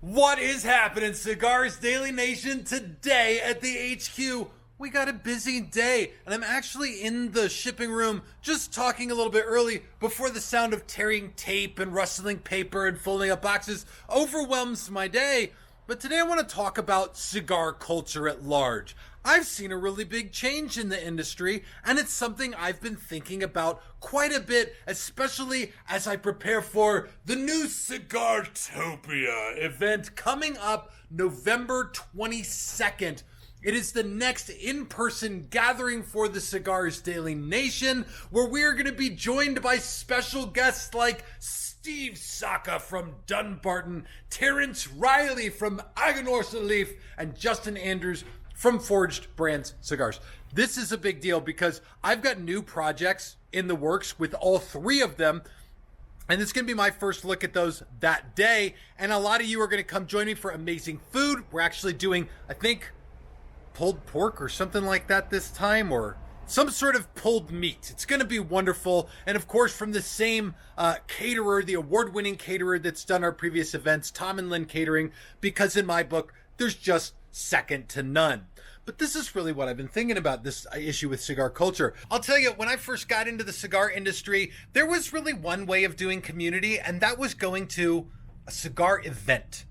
What is happening, Cigars Daily Nation? Today at the HQ, we got a busy day, and I'm actually in the shipping room just talking a little bit early before the sound of tearing tape and rustling paper and folding up boxes overwhelms my day. But today I want to talk about cigar culture at large. I've seen a really big change in the industry, and it's something I've been thinking about quite a bit, especially as I prepare for the new Cigartopia event coming up November 22nd. It is the next in-person gathering for the Cigars Daily Nation, where we are going to be joined by special guests like Steve Saka from Dunbarton, Terrence Riley from Aganorsa Leaf, and Justin Andrews from Forged Brands Cigars. This is a big deal because I've got new projects in the works with all three of them, and it's going to be my first look at those that day. And a lot of you are going to come join me for amazing food. We're actually doing, I think, pulled pork or something like that this time, or some sort of pulled meat. It's going to be wonderful. And of course, from the same caterer, the award-winning caterer that's done our previous events, Tom and Lynn Catering, because in my book, there's just second to none. But this is really what I've been thinking about, this issue with cigar culture. I'll tell you, when I first got into the cigar industry, there was really one way of doing community, and that was going to a cigar event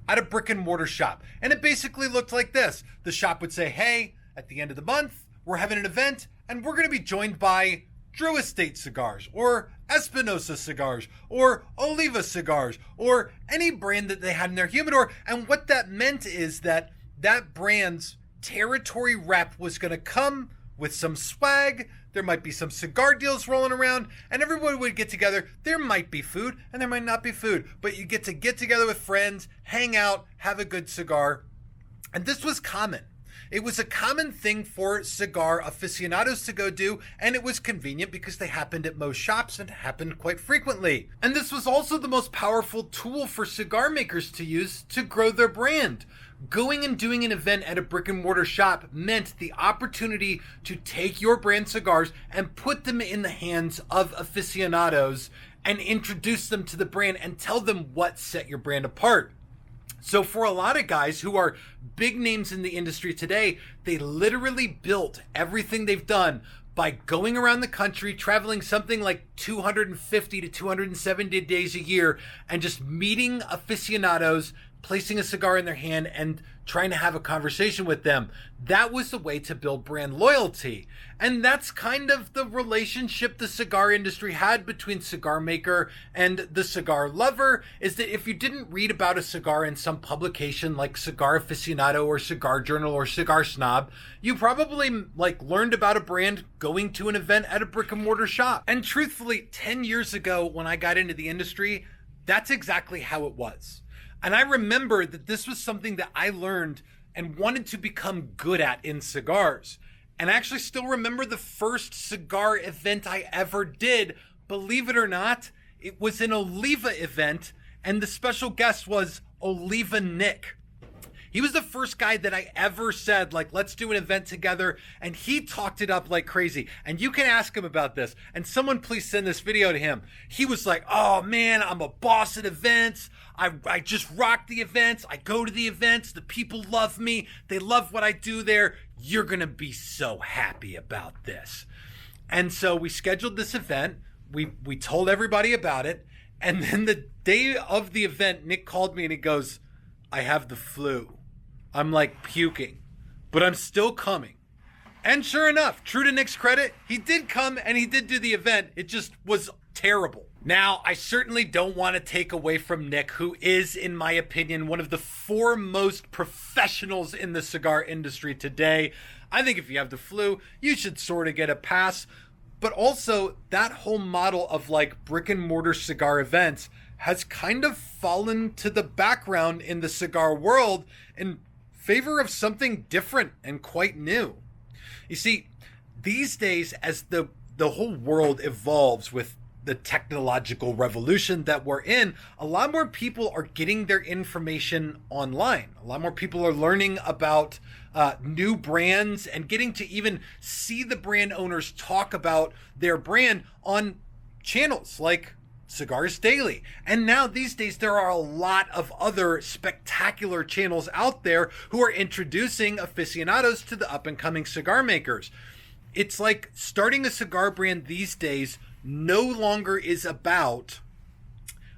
at a brick and mortar shop. And it basically looked like this. The shop would say, hey, at the end of the month, we're having an event, and we're going to be joined by Drew Estate Cigars, or Espinosa Cigars, or Oliva Cigars, or any brand that they had in their humidor. And what that meant is that brand's territory rep was going to come with some swag. There might be some cigar deals rolling around, and everyone would get together. There might be food, and there might not be food, but you get together with friends, hang out, have a good cigar. And this was common. It was a common thing for cigar aficionados to go do, and it was convenient because they happened at most shops and happened quite frequently. And this was also the most powerful tool for cigar makers to use to grow their brand. Going and doing an event at a brick and mortar shop meant the opportunity to take your brand cigars and put them in the hands of aficionados and introduce them to the brand and tell them what set your brand apart. So for a lot of guys who are big names in the industry today, they literally built everything they've done by going around the country, traveling something like 250 to 270 days a year, and just meeting aficionados, placing a cigar in their hand and trying to have a conversation with them. That was the way to build brand loyalty. And that's kind of the relationship the cigar industry had between cigar maker and the cigar lover, is that if you didn't read about a cigar in some publication like Cigar Aficionado or Cigar Journal or Cigar Snob, you probably learned about a brand going to an event at a brick and mortar shop. And truthfully, 10 years ago when I got into the industry, that's exactly how it was. And I remember that this was something that I learned and wanted to become good at in cigars. And I actually still remember the first cigar event I ever did. Believe it or not, it was an Oliva event, and the special guest was Oliva Nick. He was the first guy that I ever said, let's do an event together. And he talked it up like crazy. And you can ask him about this. And someone please send this video to him. He was like, oh man, I'm a boss at events. I just rock the events. I go to the events. The people love me. They love what I do there. You're going to be so happy about this. And so we scheduled this event. We told everybody about it. And then the day of the event, Nick called me and he goes, I have the flu. I'm puking, but I'm still coming. And sure enough, true to Nick's credit, he did come and he did do the event. It just was terrible. Now, I certainly don't want to take away from Nick, who is, in my opinion, one of the foremost professionals in the cigar industry today. I think if you have the flu, you should sort of get a pass. But also, that whole model of brick and mortar cigar events has kind of fallen to the background in the cigar world in favor of something different and quite new. You see, these days, as the whole world evolves with the technological revolution that we're in, a lot more people are getting their information online. A lot more people are learning about new brands and getting to even see the brand owners talk about their brand on channels like Cigars Daily. And now these days, there are a lot of other spectacular channels out there who are introducing aficionados to the up-and-coming cigar makers. It's like starting a cigar brand these days no longer is about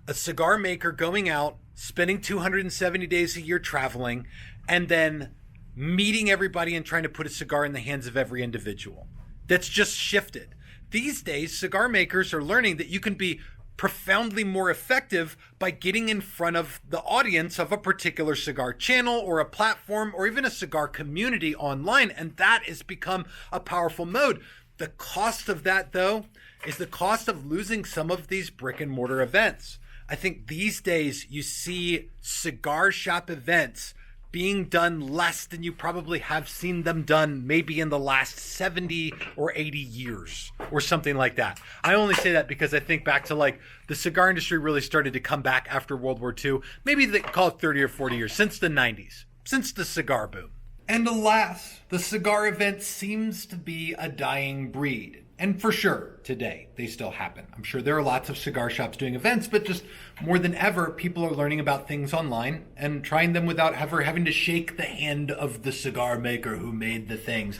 a cigar maker going out, spending 270 days a year traveling, and then meeting everybody and trying to put a cigar in the hands of every individual. That's just shifted. These days, cigar makers are learning that you can be profoundly more effective by getting in front of the audience of a particular cigar channel or a platform or even a cigar community online. And that has become a powerful mode. The cost of that, though, is the cost of losing some of these brick and mortar events. I think these days you see cigar shop events being done less than you probably have seen them done maybe in the last 70 or 80 years or something like that. I only say that because I think back to like the cigar industry really started to come back after World War II. Maybe they call it 30 or 40 years, since the 90s, since the cigar boom. And alas, the cigar event seems to be a dying breed. And for sure, today, they still happen. I'm sure there are lots of cigar shops doing events, but just more than ever, people are learning about things online and trying them without ever having to shake the hand of the cigar maker who made the things.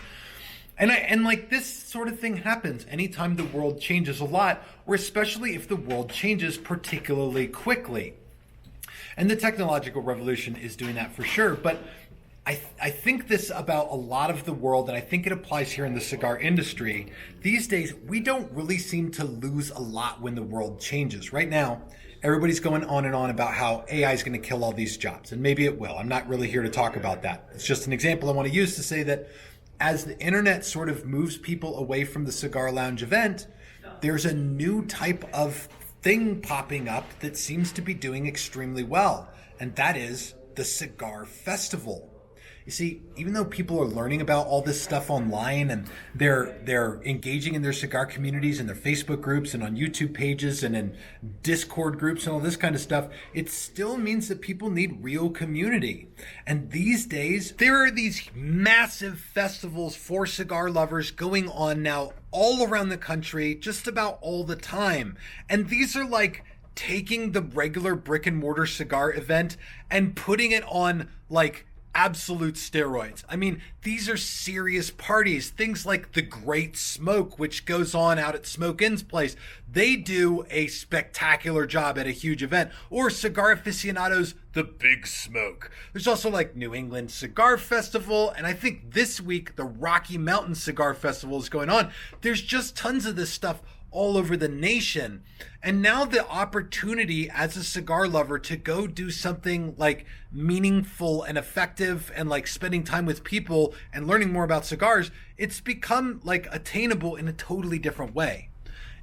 And like this sort of thing happens anytime the world changes a lot, or especially if the world changes particularly quickly. And the technological revolution is doing that for sure, but I think this about a lot of the world, and I think it applies here in the cigar industry. These days, we don't really seem to lose a lot when the world changes. Right now, everybody's going on and on about how AI is going to kill all these jobs, and maybe it will. I'm not really here to talk about that. It's just an example I want to use to say that as the internet sort of moves people away from the cigar lounge event, there's a new type of thing popping up that seems to be doing extremely well, and that is the Cigar Festival. You see, even though people are learning about all this stuff online and they're engaging in their cigar communities and their Facebook groups and on YouTube pages and in Discord groups and all this kind of stuff, it still means that people need real community. And these days, there are these massive festivals for cigar lovers going on now all around the country, just about all the time. And these are like taking the regular brick and mortar cigar event and putting it on like absolute steroids. I mean, these are serious parties. Things like the Great Smoke, which goes on out at Smoke Inn's place. They do a spectacular job at a huge event. Or Cigar Aficionados, the Big Smoke. There's also like New England Cigar Festival. And I think this week, the Rocky Mountain Cigar Festival is going on. There's just tons of this stuff all over the nation. And now the opportunity as a cigar lover to go do something like meaningful and effective and like spending time with people and learning more about cigars, it's become like attainable in a totally different way.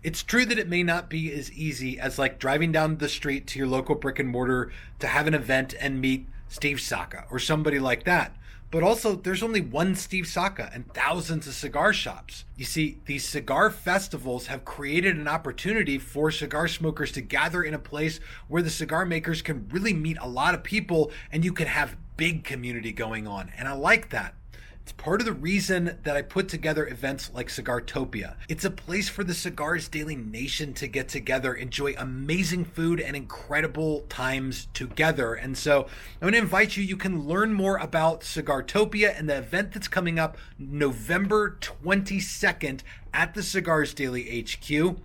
It's true that it may not be as easy as like driving down the street to your local brick and mortar to have an event and meet Steve Saka or somebody like that. But also, there's only one Steve Saka and thousands of cigar shops. You see, these cigar festivals have created an opportunity for cigar smokers to gather in a place where the cigar makers can really meet a lot of people and you can have big community going on. And I like that. It's part of the reason that I put together events like Cigartopia. It's a place for the Cigars Daily Nation to get together, enjoy amazing food and incredible times together. And so I'm going to invite you. You can learn more about Cigartopia and the event that's coming up November 22nd at the Cigars Daily HQ.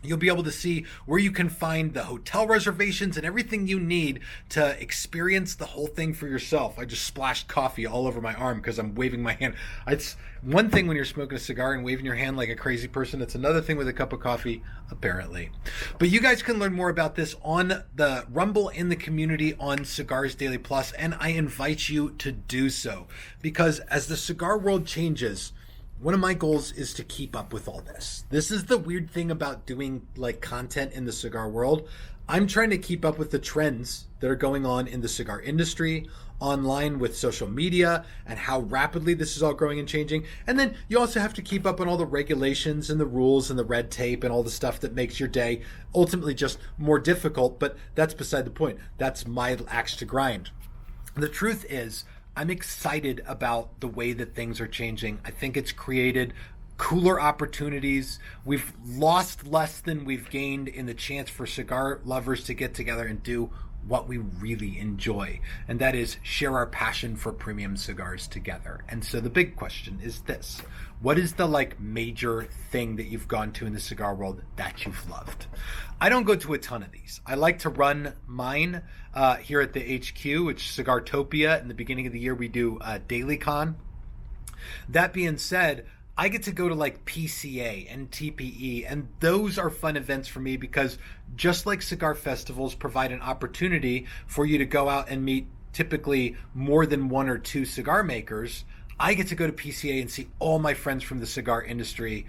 You'll be able to see where you can find the hotel reservations and everything you need to experience the whole thing for yourself. I just splashed coffee all over my arm because I'm waving my hand. It's one thing when you're smoking a cigar and waving your hand like a crazy person. It's another thing with a cup of coffee, apparently. But you guys can learn more about this on the Rumble in the community on Cigars Daily Plus, and I invite you to do so because as the cigar world changes, one of my goals is to keep up with all this. This is the weird thing about doing like content in the cigar world. I'm trying to keep up with the trends that are going on in the cigar industry, online with social media, and how rapidly this is all growing and changing. And then you also have to keep up on all the regulations and the rules and the red tape and all the stuff that makes your day ultimately just more difficult. But that's beside the point. That's my axe to grind. The truth is, I'm excited about the way that things are changing. I think it's created cooler opportunities. We've lost less than we've gained in the chance for cigar lovers to get together and do what we really enjoy, and that is share our passion for premium cigars together. And so the big question is this: what is the major thing that you've gone to in the cigar world that you've loved? I don't go to a ton of these. I like to run mine here at the HQ, which is Cigartopia. In the beginning of the year, we do Daily Con. That being said, I get to go to PCA and TPE, and those are fun events for me because just like Cigar Festivals provide an opportunity for you to go out and meet typically more than one or two cigar makers, I get to go to PCA and see all my friends from the cigar industry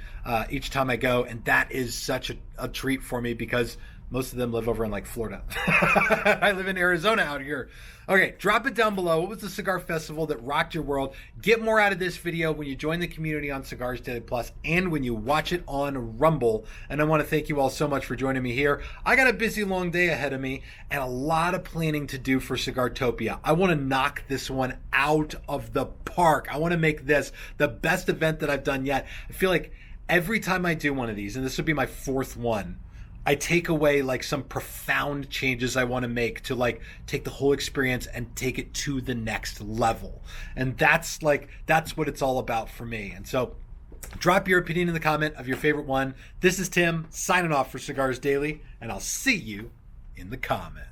each time I go, and that is such a treat for me because most of them live over in Florida. I live in Arizona out here. Okay, drop it down below. What was the cigar festival that rocked your world? Get more out of this video when you join the community on Cigars Daily Plus and when you watch it on Rumble. And I want to thank you all so much for joining me here. I got a busy, long day ahead of me and a lot of planning to do for Cigartopia. I want to knock this one out of the park. I want to make this the best event that I've done yet. I feel like every time I do one of these, and this would be my fourth one, I take away some profound changes I want to make to take the whole experience and take it to the next level. And that's what it's all about for me. And so drop your opinion in the comment of your favorite one. This is Tim signing off for Cigars Daily, and I'll see you in the comments.